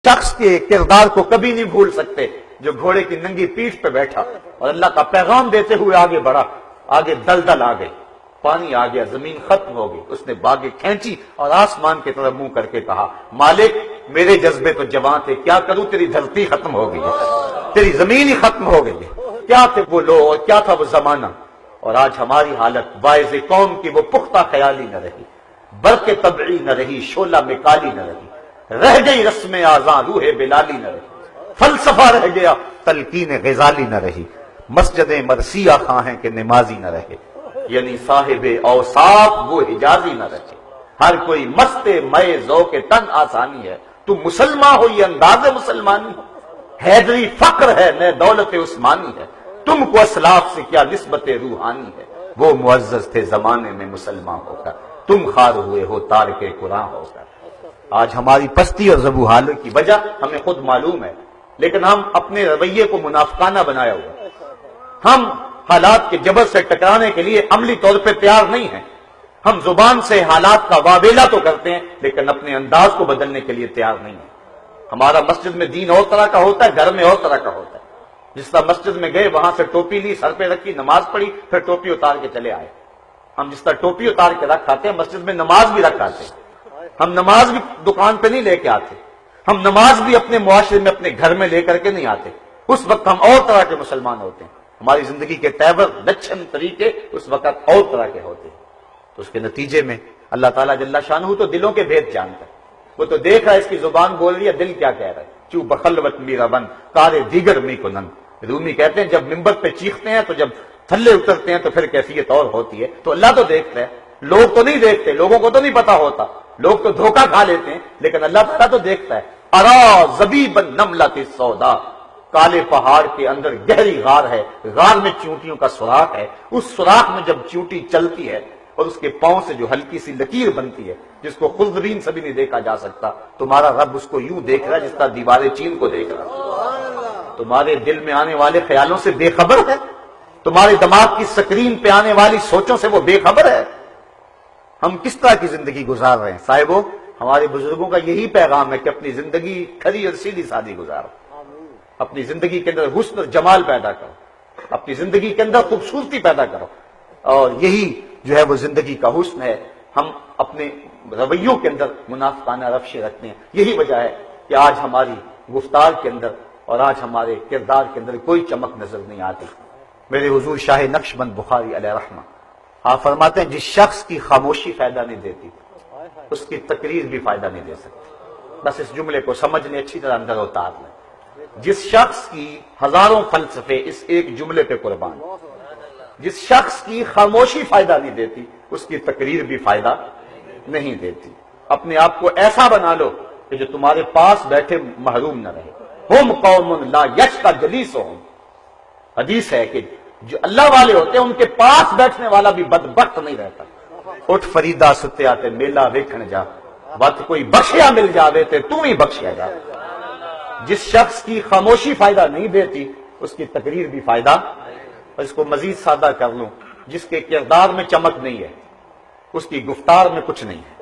شخص کے کردار کو کبھی نہیں بھول سکتے جو گھوڑے کی ننگی پیٹھ پہ بیٹھا اور اللہ کا پیغام دیتے ہوئے آگے بڑھا. آگے دلدل آ گئی، پانی آ گیا، زمین ختم ہو گئی. اس نے باگیں کھینچی اور آسمان کی طرف منہ کر کے کہا مالک میرے جذبے تو جوان تھے، کیا کروں تیری دھرتی ختم ہو گئی ہے، تیری زمین ہی ختم ہو گئی ہے. کیا تھے وہ لوگ اور کیا تھا وہ زمانہ. اور آج ہماری حالت واعظ قوم کی وہ پختہ خیالی نہ رہی، برق طبعی نہ رہی، شعلہ میں کالی نہ رہی، رہ گئی رسم آزاں روح بلالی نہ رہی، فلسفہ رہ گیا تلقین غزالی نہ رہی، مسجدیں مرثیہ خواں ہیں کہ نمازی نہ رہے، یعنی صاحب اوصاف وہ حجازی نہ رہے. ہر کوئی مست مئے ذوق تن آسانی ہے، تم مسلمان ہو یہ انداز مسلمانی ہو. حیدری فقر ہے نئے دولت عثمانی ہے، تم کو اسلاف سے کیا نسبت روحانی ہے. وہ معزز تھے زمانے میں مسلمان ہو کر، تم خار ہوئے ہو تارک قرآن ہو کر. آج ہماری پستی اور ذبو حالت کی وجہ ہمیں خود معلوم ہے، لیکن ہم اپنے رویے کو منافقانہ بنایا ہوا. ہم حالات کے جبر سے ٹکرانے کے لیے عملی طور پہ تیار نہیں ہیں. ہم زبان سے حالات کا واویلا تو کرتے ہیں لیکن اپنے انداز کو بدلنے کے لیے تیار نہیں ہیں. ہمارا مسجد میں دین اور طرح کا ہوتا ہے، گھر میں اور طرح کا ہوتا ہے. جس طرح مسجد میں گئے وہاں سے ٹوپی لی، سر پہ رکھی، نماز پڑھی، پھر ٹوپی اتار کے چلے آئے. ہم جس طرح ٹوپی اتار کے رکھ آتے ہیں مسجد میں نماز بھی رکھ آتے ہیں. ہم نماز بھی دکان پہ نہیں لے کے آتے، ہم نماز بھی اپنے معاشرے میں اپنے گھر میں لے کر کے نہیں آتے. اس وقت ہم اور طرح کے مسلمان ہوتے ہیں. ہماری زندگی کے تیور لچھن طریقے اس وقت اور طرح کے ہوتے ہیں. تو اس کے نتیجے میں اللہ تعالیٰ جل شانہ تو دلوں کے بھید جانتا ہے. وہ تو دیکھ رہا ہے اس کی زبان بول رہی ہے، دل کیا کہہ رہا ہے. چو بخلوت میرا بن کارے دیگر می کو نن. رومی کہتے ہیں جب ممبر پہ چیختے ہیں تو جب تھلے اترتے ہیں تو پھر کیفیت اور ہوتی ہے. تو اللہ تو دیکھتا ہے، لوگ تو نہیں دیکھتے، لوگوں کو تو نہیں پتا ہوتا، لوگ تو دھوکہ کھا لیتے ہیں، لیکن اللہ تعالیٰ تو دیکھتا ہے. ارا زبیبا نملۃ السودا، کالے پہاڑ کے اندر گہری غار ہے، غار میں چونٹیوں کا سوراخ ہے. اس سوراخ میں جب چونٹی چلتی ہے اور اس کے پاؤں سے جو ہلکی سی لکیر بنتی ہے جس کو خضرین سے بھی نہیں دیکھا جا سکتا، تمہارا رب اس کو یوں دیکھ رہا ہے جس طرح دیوارے چین کو دیکھ رہا ہے. تمہارے دل میں آنے والے خیالوں سے بے خبر ہے، تمہارے دماغ کی سکرین پہ آنے والی سوچوں سے وہ بے خبر ہے. ہم کس طرح کی زندگی گزار رہے ہیں صاحبو؟ ہمارے بزرگوں کا یہی پیغام ہے کہ اپنی زندگی کھری اور سیدھی سادی گزارو. اپنی زندگی کے اندر حسن اور جمال پیدا کرو، اپنی زندگی کے اندر خوبصورتی پیدا کرو. اور یہی جو ہے وہ زندگی کا حسن ہے. ہم اپنے رویوں کے اندر منافقانہ روشیں رکھتے ہیں. یہی وجہ ہے کہ آج ہماری گفتار کے اندر اور آج ہمارے کردار کے اندر کوئی چمک نظر نہیں آتی. میرے حضور شاہ نقشبند بخاری علیہ رحمہ آپ فرماتے ہیں جس شخص کی خاموشی فائدہ نہیں دیتی اس کی تقریر بھی فائدہ نہیں دے سکتی. بس اس جملے کو سمجھ لیں، اچھی طرح اندر اتار لیں. جس شخص کی ہزاروں فلسفے اس ایک جملے پہ قربان، جس شخص کی خاموشی فائدہ نہیں دیتی اس کی تقریر بھی فائدہ نہیں دیتی. اپنے آپ کو ایسا بنا لو کہ جو تمہارے پاس بیٹھے محروم نہ رہے. ہم قوم لا یشقی جلیسہم، حدیث ہے کہ جو اللہ والے ہوتے ہیں ان کے پاس بیٹھنے والا بھی بدبخت نہیں رہتا. اٹھ فریدا ستے آتے میلہ ویکھن جا، وقت کوئی بخشیا مل جاوے تے تو ہی بخشیا جا. جس شخص کی خاموشی فائدہ نہیں دیتی اس کی تقریر بھی فائدہ. اور اس کو مزید سادہ کر لوں، جس کے کردار میں چمک نہیں ہے اس کی گفتار میں کچھ نہیں ہے.